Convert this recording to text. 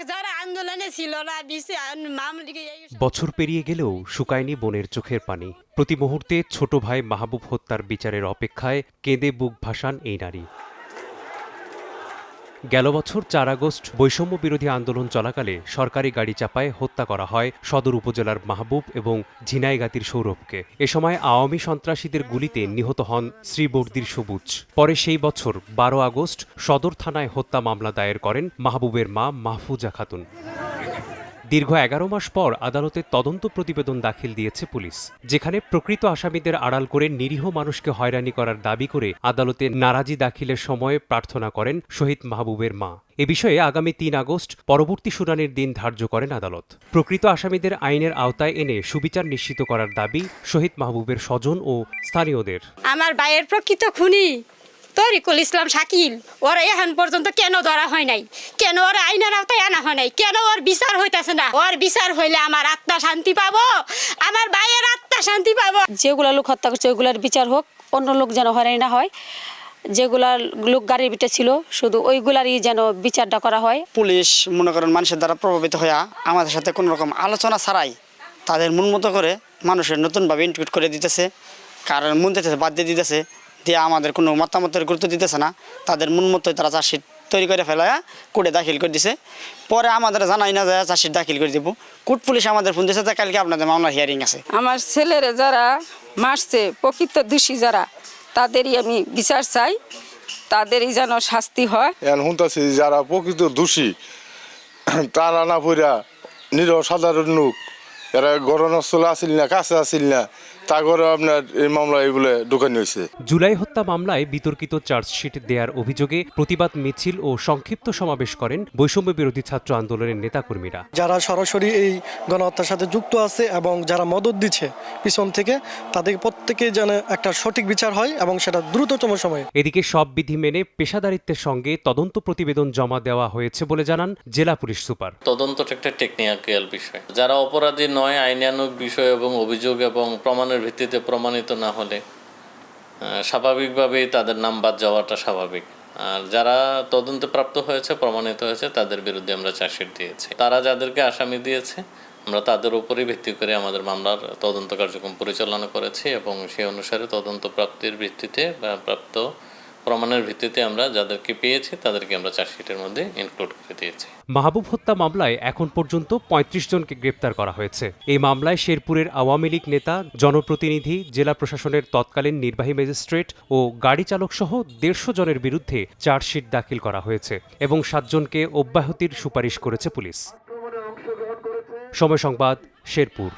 যারা আন্দোলনে ছিল না বছর পেরিয়ে গেলেও শুকায়নি বোনের চোখের পানি। প্রতি মুহূর্তে ছোট ভাই মাহবুব হত্যার বিচারের অপেক্ষায় কেঁদে বুক ভাসান এই নারী। গেল বছর ৪ আগস্ট বৈষম্য বিরোধী আন্দোলন চলাকালে সরকারি গাড়ি চাপায় হত্যা করা হয় সদর উপজেলার মাহবুব এবং ঝিনাইগাতীর সৌরভকে। এ সময় আওয়ামী সন্ত্রাসীদের গুলিতে নিহত হন শ্রীবর্দির সবুজ। পরে সেই বছর ১২ আগস্ট সদর থানায় হত্যা মামলা দায়ের করেন মাহবুবের মা মাহফুজা খাতুন। দীর্ঘ ১১ মাস পর আদালতে তদন্ত প্রতিবেদন দাখিল দিয়েছে পুলিশ, যেখানে প্রকৃত আসামিদের আড়াল করে নিরীহ মানুষকে হয়রানি করার দাবি করে আদালতে নারাজি দাখিলের সময় প্রার্থনা করেন শহীদ মাহবুবের মা। এ বিষয়ে আগামী ৩ আগস্ট পরবর্তী শুনানির দিন ধার্য করেন আদালত। প্রকৃত আসামিদের আইনের আওতায় এনে সুবিচার নিশ্চিত করার দাবি শহীদ মাহবুবের স্বজন ও স্থানীয়দের। আমার ভাইয়ের প্রকৃত খুনি তরিকুল ইসলাম শাকিল, ওরা এখন পর্যন্ত কেন ধরা হয় নাই, কেন ওরা আইনের আওতায় আনা হয় নাই, কেন ওর বিচার হইতাছে না? ওর বিচার হইলে আমার আত্মা শান্তি পাবো, আমার ভাইয়ের আত্মা শান্তি পাবো। যেগুলা লোক হত্যা করছে ওইগুলার বিচার হোক, অন্য লোক যেন হয়রানি না হয়। যেগুলা লোক গাড়ির ভিতরে ছিল শুধু ওইগুলারই যেন বিচারটা করা হয়। পুলিশ মনে করেন মানুষের দ্বারা প্রভাবিত হইয়া আমাদের সাথে কোনো রকম আলোচনা ছাড়াই তাদের মন মতো করে মানুষের নতুনভাবে ইনক্লুড করে দিতেছে, কারণ মন দিতেছে বাদ দিয়ে দিতেছে, দিয়ে আমাদের কোনো মতামতের গুরুত্ব দিতেছে না। তাদের মন মতোই তারা চার্জশিট তৈরি করে ফেলায় কোর্টে দাখিল করে দিছে। পরে আমাদের জানাই না যায় চার্জশিট দাখিল করে দিব। কোর্ট পুলিশ আমাদের ফোন দিয়েছে কালকে আপনাদের মামলার হিয়ারিং আছে। আমার ছেলেরা যারা মারছে, প্রকৃত দোষী যারা, তাদেরই আমি বিচার চাই, তাদেরই যেন শাস্তি হয়। শুনতেছি যারা প্রকৃত দোষী তারা না পড়া নিরহ সাধারণ লোক, এরা ঘটনাস্থল আসিল না, কাছে আসিল না, তা করে আপনার এই মামলা এগুলো ঢুকানি হয়েছে। জুলাই হত্যা মামলায় বিতর্কিত চার্জশিট দেওয়ার অভিযোগে প্রতিবাদ মিছিল ও সংক্ষিপ্ত সমাবেশ করেন বৈষম্য বিরোধী ছাত্র আন্দোলনের নেতাকর্মীরা। যারা সরাসরি এই গণহত্যার সাথে যুক্ত আছে এবং যারা মদত দিচ্ছে পিছন থেকে, তাদের প্রত্যেকে যেন একটা সঠিক বিচার হয় এবং সেটা দ্রুততম সময়ে। এদিকে সব বিধি মেনে পেশাদারিত্বের সঙ্গে তদন্ত প্রতিবেদন জমা দেওয়া হয়েছে বলে জানান জেলা পুলিশ সুপার। তদন্তটা একটা টেকনিক্যাল বিষয়, যারা অপরাধী নয় আইনানুগ বিষয় এবং অভিযোগ এবং প্রমাণের ভিত্তিতে প্রমাণিত না হলে স্বাভাবিকভাবেই তাদের নাম বাদ যাওয়াটা স্বাভাবিক। আর যারা তদন্তে প্রাপ্ত হয়েছে, প্রমাণিত হয়েছে, তাদের বিরুদ্ধে আমরা চার্জশিট দিয়েছি। তারা যাদেরকে আসামি দিয়েছে আমরা তাদের উপরই ভিত্তি করে আমাদের মামলার তদন্ত কার্যক্রম পরিচালনা করেছি এবং সেই অনুসারে তদন্ত প্রাপ্তির ভিত্তিতে বা প্রাপ্ত প্রমাণের ভিত্তিতে আমরা যাদেরকে পেয়েছি তাদেরকে আমরা চার্জশিটের মধ্যে ইনক্লুড করে দিয়েছি। মাহবুব হত্যা মামলায় এখন পর্যন্ত ৩৫ জনকে গ্রেপ্তার করা হয়েছে। এই মামলায় শেরপুরের আওয়ামী লীগ নেতা, জনপ্রতিনিধি, জেলা প্রশাসনের তৎকালীন নির্বাহী ম্যাজিস্ট্রেট ও গাড়ি চালক সহ ১৫০ জনের বিরুদ্ধে চার্জশিট দাখিল করা হয়েছে এবং ৭ জনকে অব্যাহতির সুপারিশ করেছে পুলিশ। সময় সংবাদ, শেরপুর।